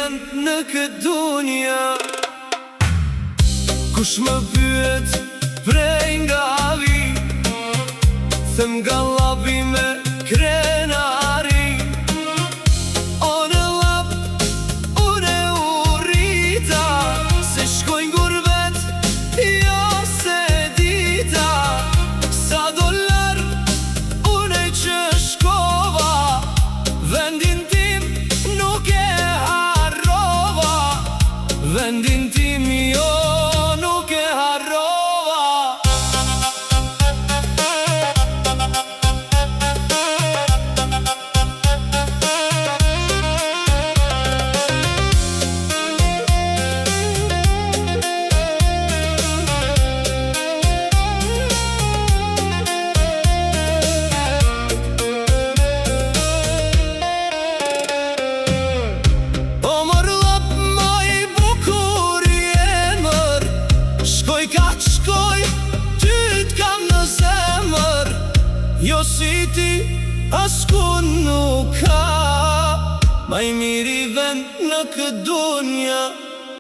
vend në këtë dunja. Kush më pyet prej nga vi, them gallabi me krenari. O në lap, une u rrita, se shkojnë gurbet, jo se dita. Sa dolar, une që shkova, vendin tim nuk e harrova. Vendin tim jo nuk e harrova. Jo si ti, askun nuk ka, ma i miri vend në këtë dunja.